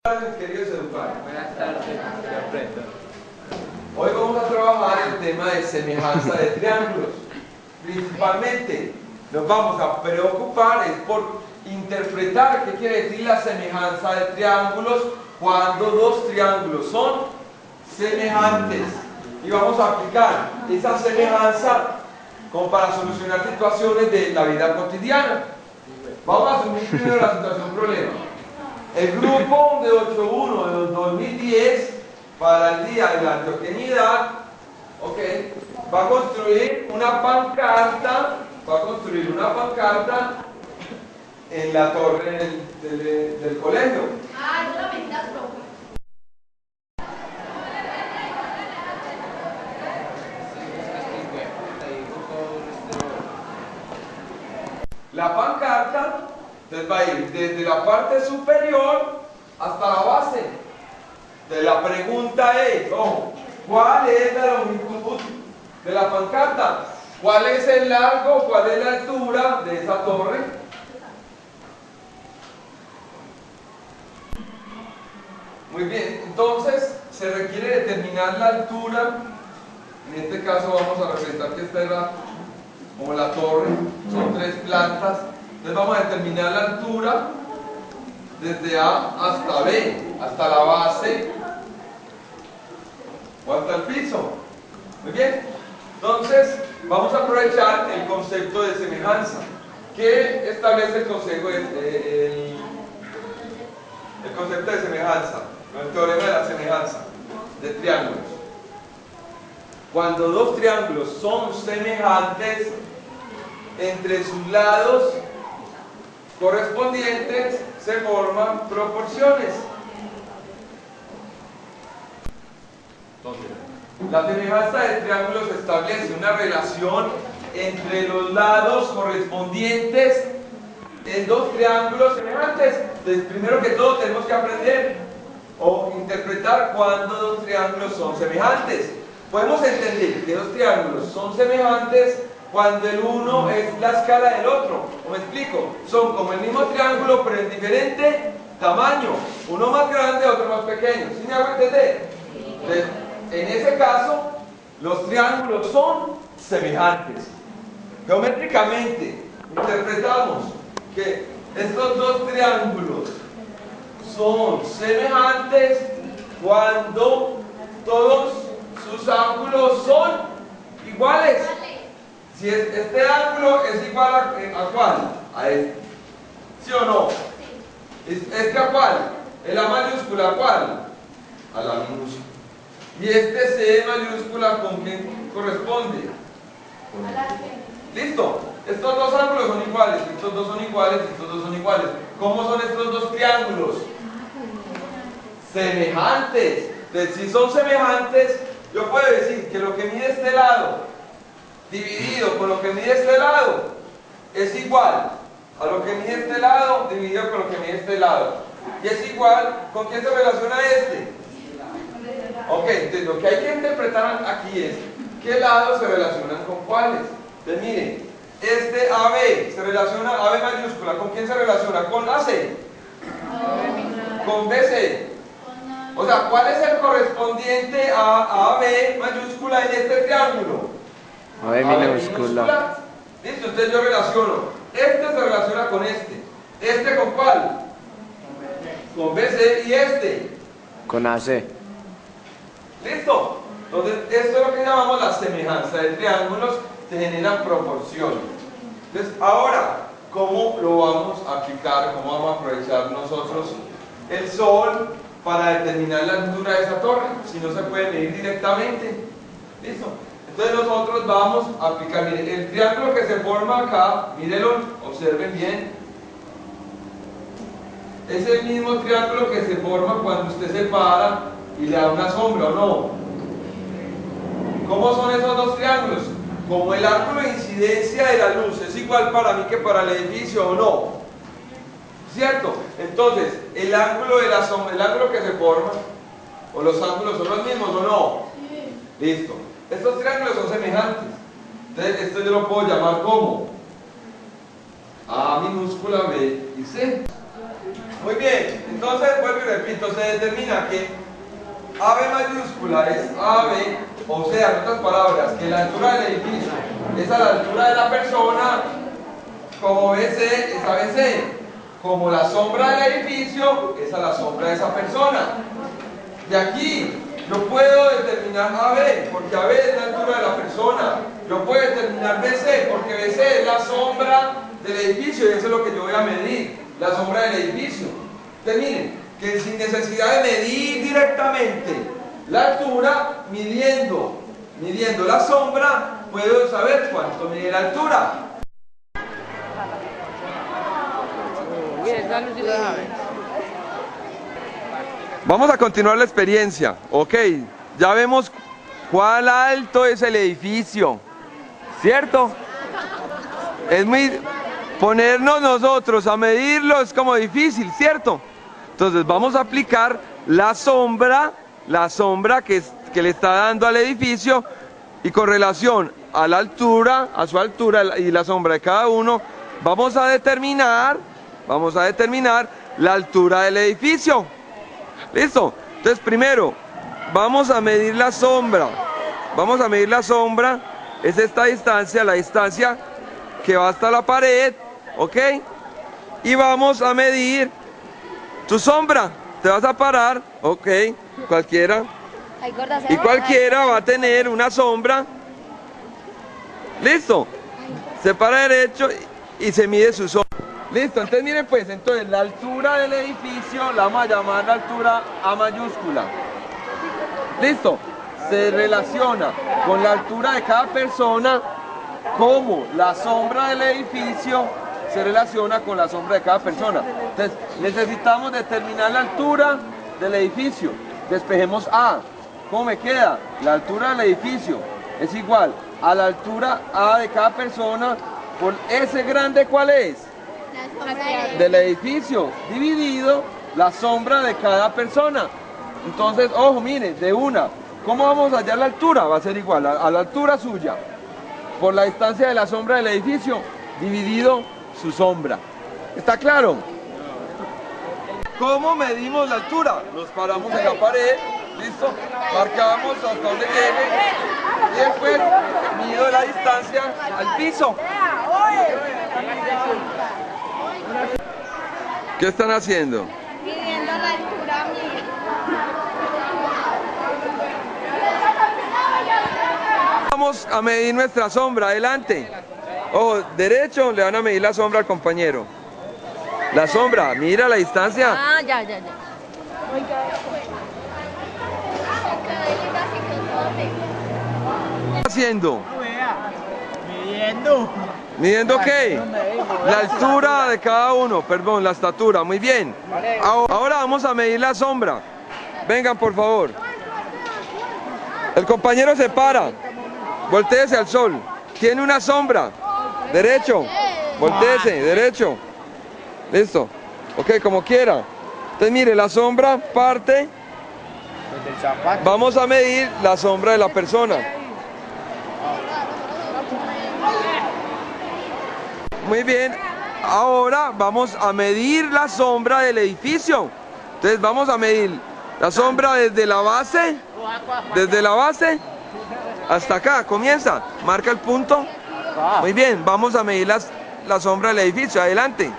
tardes, queridos educandos. Buenas tardes, aprendo. Hoy vamos a trabajar el tema de semejanza de triángulos. Principalmente nos vamos a preocupar es por interpretar qué quiere decir la semejanza de triángulos cuando dos triángulos son semejantes. Y vamos a aplicar esa semejanza como para solucionar situaciones de la vida cotidiana. Vamos a asumir primero la situación problema. El grupo de 8.1 de 2010 para el día de la antioqueñidad, va a construir una pancarta, en la torre del colegio. No la vendas, profe. La pancarta entonces va a ir desde la parte superior hasta la base. Entonces la pregunta es, ¿cuál es la longitud de la pancarta? ¿Cuál es el largo? ¿Cuál es la altura de esa torre? Muy bien, entonces se requiere determinar la altura. En este caso vamos a representar que esta era como la torre, son 3 plantas. Entonces vamos a determinar la altura desde A hasta B, hasta la base o hasta el piso. Muy bien, entonces vamos a aprovechar el concepto de semejanza que establece el concepto de semejanza, el teorema de la semejanza de triángulos. Cuando dos triángulos son semejantes, entre sus lados correspondientes se forman proporciones. Entonces, la semejanza de triángulos establece una relación entre los lados correspondientes en dos triángulos semejantes. Entonces, primero que todo tenemos que aprender o interpretar cuando dos triángulos son semejantes. Podemos entender que dos triángulos son semejantes cuando el uno es la escala del otro. ¿Me explico? Son como el mismo triángulo pero en diferente tamaño. Uno más grande, otro más pequeño. ¿Sí me hago entender? Entonces, en ese caso, los triángulos son semejantes. Geométricamente, interpretamos que estos dos triángulos son semejantes cuando todos sus ángulos son iguales. Si este ángulo es igual a ¿cuál? A este. ¿Sí o no? ¿Este a cuál? ¿El A mayúscula a cuál? A la minúscula. ¿Y este C mayúscula con quién corresponde? ¿Listo? Estos dos ángulos son iguales, estos dos son iguales, estos dos son iguales. ¿Cómo son estos dos triángulos? Semejantes. Entonces, si son semejantes, yo puedo decir que lo que mide este lado dividido con lo que mide este lado es igual a lo que mide este lado dividido con lo que mide este lado. Y es igual, ¿con quién se relaciona este? Entonces lo que hay que interpretar aquí es qué lados se relacionan con cuáles. Entonces miren, este AB se relaciona, AB mayúscula, ¿con quién se relaciona? Con AC, con BC. O sea, ¿cuál es el correspondiente a AB mayúscula en este triángulo? AB minúscula. Listo, entonces yo relaciono. Este se relaciona con este. ¿Este con cuál? Con BC. ¿Y este? Con AC. ¿Listo? Entonces, esto es lo que llamamos la semejanza de triángulos, se generan proporciones. Entonces, ahora, ¿cómo lo vamos a aplicar? ¿Cómo vamos a aprovechar nosotros el sol para determinar la altura de esa torre? Si no se puede medir directamente. ¿Listo? Entonces nosotros vamos a aplicar, miren, el triángulo que se forma acá, mírenlo, observen bien. Es el mismo triángulo que se forma cuando usted se para y le da una sombra, ¿o no? ¿Cómo son esos dos triángulos? Como el ángulo de incidencia de la luz es igual para mí que para el edificio, ¿o no? ¿Cierto? Entonces, el ángulo de la sombra, el ángulo que se forma, o los ángulos son los mismos, ¿o no? Listo. Estos triángulos son semejantes. Entonces, esto yo lo puedo llamar como A minúscula, B y C. Muy bien, entonces vuelvo y repito, se determina que AB mayúscula es AB, o sea, en otras palabras, que la altura del edificio es a la altura de la persona, como BC es ABC, como la sombra del edificio es a la sombra de esa persona. De aquí yo puedo determinar AB, porque AB es la altura de la persona. Yo puedo determinar BC, porque BC es la sombra del edificio, y eso es lo que yo voy a medir, la sombra del edificio. Entonces miren, que sin necesidad de medir directamente la altura, midiendo la sombra, puedo saber cuánto mide la altura. Vamos a continuar la experiencia. Ok, ya vemos cuál alto es el edificio, ¿cierto? Es muy... ponernos nosotros a medirlo es como difícil, ¿cierto? Entonces vamos a aplicar la sombra que le está dando al edificio, y con relación a la altura, a su altura y la sombra de cada uno, vamos a determinar la altura del edificio. ¿Listo? Entonces primero vamos a medir la sombra. Es esta distancia, la distancia que va hasta la pared, ¿ok? Y vamos a medir tu sombra. Te vas a parar, ¿ok? Cualquiera. Y cualquiera va a tener una sombra. ¿Listo? Se para derecho y se mide su sombra. Listo, entonces miren pues, entonces la altura del edificio la vamos a llamar la altura A mayúscula. ¿Listo? Se relaciona con la altura de cada persona, como la sombra del edificio se relaciona con la sombra de cada persona. Entonces necesitamos determinar la altura del edificio. Despejemos A. ¿Cómo me queda? La altura del edificio es igual a la altura A de cada persona por S grande, ¿cuál es? Del edificio, dividido la sombra de cada persona. Entonces, ojo, mire, de una, ¿cómo vamos a hallar la altura? Va a ser igual a la altura suya por la distancia de la sombra del edificio dividido su sombra. ¿Está claro? ¿Cómo medimos la altura? Nos paramos en la pared, ¿listo? Marcamos hasta donde llegue y después mido la distancia al piso. ¿Qué están haciendo? Midiendo la altura mía. Vamos a medir nuestra sombra, adelante. Ojo, derecho, le van a medir la sombra al compañero. La sombra, mira la distancia. Ah, ya. ¿Qué está haciendo? Midiendo. ¿Midiendo qué? La altura de cada uno, perdón, la estatura, muy bien. Ahora vamos a medir la sombra. Vengan, por favor. El compañero se para. Voltéese al sol. Tiene una sombra. Derecho. Voltéese, derecho. Listo. Ok, como quiera. Entonces mire, la sombra parte. Vamos a medir la sombra de la persona. Muy bien. Ahora vamos a medir la sombra del edificio. Entonces vamos a medir la sombra desde la base. Desde la base hasta acá. Comienza. Marca el punto. Muy bien. Vamos a medir la sombra del edificio. Adelante.